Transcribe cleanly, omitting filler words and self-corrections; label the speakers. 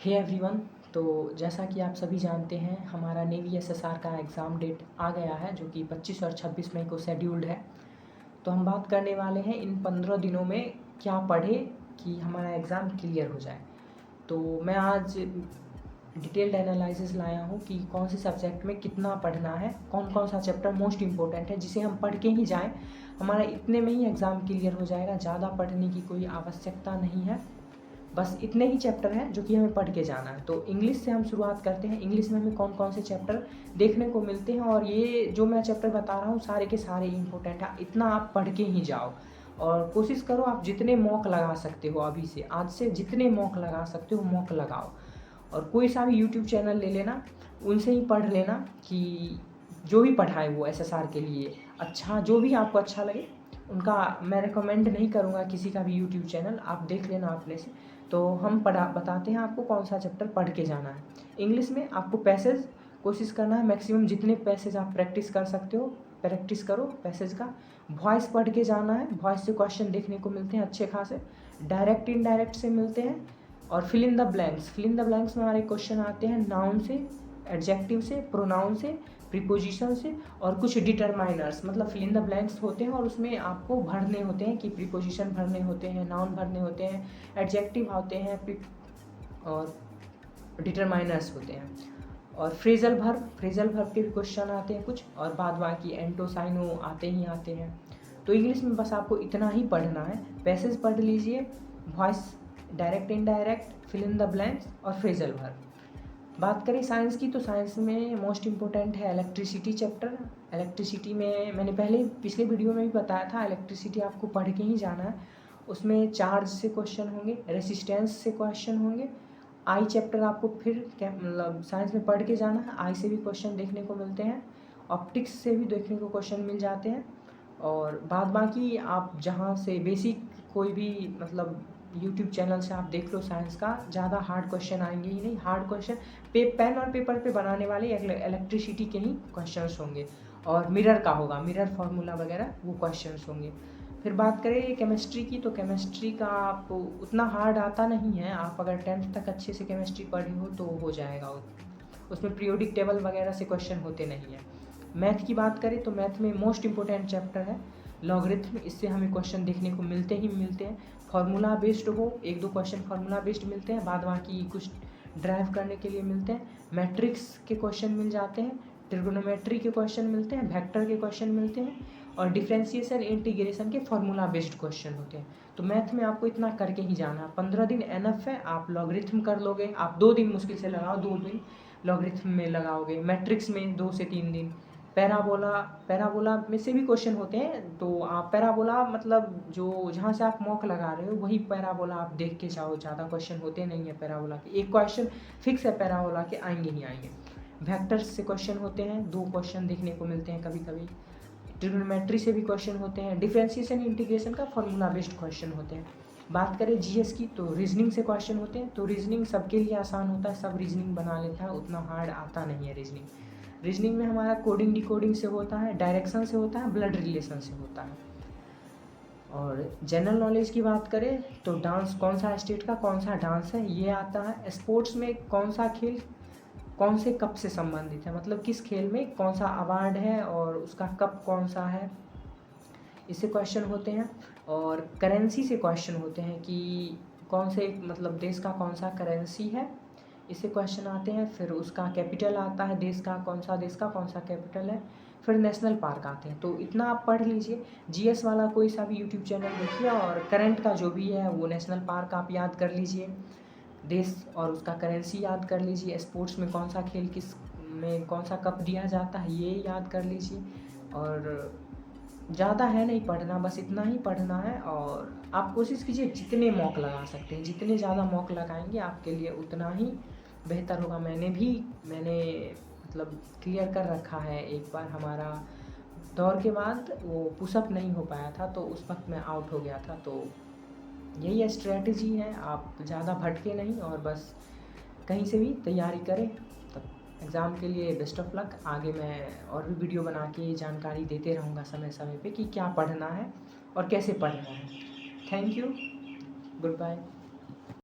Speaker 1: Hey everyone, तो जैसा कि आप सभी जानते हैं हमारा नेवी एसएसआर का एग्ज़ाम डेट आ गया है जो कि 25 और 26 मई को शेड्यूल्ड है। तो हम बात करने वाले हैं इन 15 दिनों में क्या पढ़े कि हमारा एग्ज़ाम क्लियर हो जाए। तो मैं आज डिटेल्ड एनालिसिस लाया हूँ कि कौन से सब्जेक्ट में कितना पढ़ना है, कौन कौन सा चैप्टर मोस्ट इम्पोर्टेंट है जिसे हम पढ़ के ही जाएँ, हमारा इतने में ही एग्ज़ाम क्लियर हो जाएगा। ज़्यादा पढ़ने की कोई आवश्यकता नहीं है, बस इतने ही चैप्टर हैं जो कि हमें पढ़ के जाना है। तो इंग्लिश से हम शुरुआत करते हैं। इंग्लिश में हमें कौन कौन से चैप्टर देखने को मिलते हैं, और ये जो मैं चैप्टर बता रहा हूँ सारे के सारे इम्पोर्टेंट हैं। इतना आप पढ़ के ही जाओ और कोशिश करो आप जितने मॉक लगा सकते हो, अभी से आज से जितने मॉक लगा सकते हो मॉक लगाओ। और कोई सा भी यूट्यूब चैनल ले लेना, उनसे ही पढ़ लेना कि जो भी पढ़ाए वो एसएसआर के लिए अच्छा, जो भी आपको अच्छा लगे उनका मैं रिकमेंड नहीं करूँगा किसी का भी यूट्यूब चैनल, आप देख लेना अपने से। तो हम बताते हैं आपको कौन सा चैप्टर पढ़ के जाना है। इंग्लिश में आपको पैसेज कोशिश करना है, मैक्सिमम जितने पैसेज आप प्रैक्टिस कर सकते हो प्रैक्टिस करो पैसेज का। वॉइस पढ़ के जाना है, वॉइस से क्वेश्चन देखने को मिलते हैं अच्छे खासे, डायरेक्ट इनडायरेक्ट से मिलते हैं। और fill in the blanks, fill in the blanks में हमारे क्वेश्चन आते हैं नाउन से, एडजेक्टिव से, प्रोनाउन से, प्रीपोजिशन से और कुछ डिटरमाइनर्स, मतलब फिल इन द ब्लैंक्स होते हैं और उसमें आपको भरने होते हैं कि प्रीपोजिशन भरने होते हैं, नाउन भरने होते हैं, एडजेक्टिव होते हैं और डिटरमाइनर्स होते हैं। और फ्रेजल वर्ब के भी क्वेश्चन आते हैं कुछ, और बाद बाकी एंटो साइनो आते ही आते हैं। तो इंग्लिश में बस आपको इतना ही पढ़ना है, पैसेज पढ़ लीजिए, voice, direct indirect, fill in the blanks और फ्रेजल वर्ब। बात करें साइंस की, तो साइंस में मोस्ट इम्पोर्टेंट है इलेक्ट्रिसिटी चैप्टर। इलेक्ट्रिसिटी में मैंने पिछले वीडियो में भी बताया था, इलेक्ट्रिसिटी आपको पढ़ के ही जाना है। उसमें चार्ज से क्वेश्चन होंगे, रेसिस्टेंस से क्वेश्चन होंगे। आई चैप्टर आपको फिर मतलब साइंस में पढ़ के जाना है, आई से भी क्वेश्चन देखने को मिलते हैं, ऑप्टिक्स से भी देखने को क्वेश्चन मिल जाते हैं। और बाद बाकी आप जहाँ से बेसिक कोई भी मतलब यूट्यूब चैनल से आप देख लो साइंस का, ज़्यादा हार्ड क्वेश्चन आएंगे ही नहीं। हार्ड क्वेश्चन पेन और पेपर पे बनाने वाले इलेक्ट्रिसिटी के ही क्वेश्चंस होंगे, और मिरर का होगा, मिरर फार्मूला वगैरह वो क्वेश्चंस होंगे। फिर बात करें केमिस्ट्री की, तो केमिस्ट्री का आप उतना हार्ड आता नहीं है, आप अगर 10th तक अच्छे से केमिस्ट्री पढ़े हो तो हो जाएगा। उसमें पीरियोडिक टेबल वगैरह से क्वेश्चन होते नहीं हैं। मैथ की बात करें तो मैथ में मोस्ट इम्पोर्टेंट चैप्टर है लॉगरिथम, इससे हमें क्वेश्चन देखने को मिलते ही मिलते हैं। फार्मूला बेस्ड हो, एक दो क्वेश्चन फार्मूला बेस्ड मिलते हैं, बाद बाकी कुछ ड्राइव करने के लिए मिलते हैं। मैट्रिक्स के क्वेश्चन मिल जाते हैं, ट्रिगोनोमेट्री के क्वेश्चन मिलते हैं, वेक्टर के क्वेश्चन मिलते हैं, और डिफ्रेंशिएशन इंटीग्रेशन के फार्मूला बेस्ड क्वेश्चन होते हैं। तो मैथ में आपको इतना करके ही जाना है। 15 दिन एनफ है, आप लॉगरिथम कर लोगे, आप 2 दिन मुश्किल से लगाओ, 2 दिन लॉगरिथम में लगाओगे, मैट्रिक्स में 2 से 3 दिन, पैराबोला में से भी क्वेश्चन होते हैं। तो आप पैराबोला मतलब जो जहाँ से आप मॉक लगा रहे हो वही पैराबोला आप देख के जाओ, ज़्यादा क्वेश्चन होते नहीं है पैराबोला के, एक क्वेश्चन फिक्स है पैराबोला के, आएंगे ही आएंगे। वेक्टर्स से क्वेश्चन होते हैं, 2 क्वेश्चन देखने को मिलते हैं कभी कभी। ट्रिग्नोमेट्री से भी क्वेश्चन होते हैं, डिफरेंशिएशन इंटीग्रेशन का फॉर्मूला बेस्ड क्वेश्चन होते हैं। बात करें जीएस की, तो रीजनिंग से क्वेश्चन होते हैं। तो रीजनिंग सबके लिए आसान होता है, सब रीजनिंग बना लेता है, उतना हार्ड आता नहीं है रीजनिंग में हमारा कोडिंग डिकोडिंग से होता है, डायरेक्शन से होता है, ब्लड रिलेशन से होता है। और जनरल नॉलेज की बात करें तो डांस, कौन सा स्टेट का कौन सा डांस है ये आता है। स्पोर्ट्स में कौन सा खेल कौन से कप से संबंधित है, मतलब किस खेल में कौन सा अवार्ड है और उसका कप कौन सा है, इससे क्वेश्चन होते हैं। और करेंसी से क्वेश्चन होते हैं कि कौन से मतलब देश का कौन सा करेंसी है, इससे क्वेश्चन आते हैं। फिर उसका कैपिटल आता है, देश का कौन सा कैपिटल है। फिर नेशनल पार्क आते हैं। तो इतना आप पढ़ लीजिए, जीएस वाला कोई सा भी यूट्यूब चैनल देखिए, और करंट का जो भी है वो नेशनल पार्क आप याद कर लीजिए, देश और उसका करेंसी याद कर लीजिए, स्पोर्ट्स में कौन सा खेल किस में कौन सा कप दिया जाता है ये याद कर लीजिए। और ज़्यादा है नहीं पढ़ना, बस इतना ही पढ़ना है। और आप कोशिश कीजिए जितने मॉक लगा सकते हैं, जितने ज़्यादा मॉक लगाएंगे आपके लिए उतना ही बेहतर होगा। मैंने मतलब क्लियर कर रखा है, एक बार हमारा दौर के बाद वो पुशअप नहीं हो पाया था तो उस वक्त मैं आउट हो गया था। तो यही स्ट्रेटजी है, आप ज़्यादा भटके नहीं और बस कहीं से भी तैयारी करें। तब एग्ज़ाम के लिए बेस्ट ऑफ लक। आगे मैं और भी वीडियो बना के जानकारी देते रहूँगा समय समय पे कि क्या पढ़ना है और कैसे पढ़ना है। Thank you, good bye.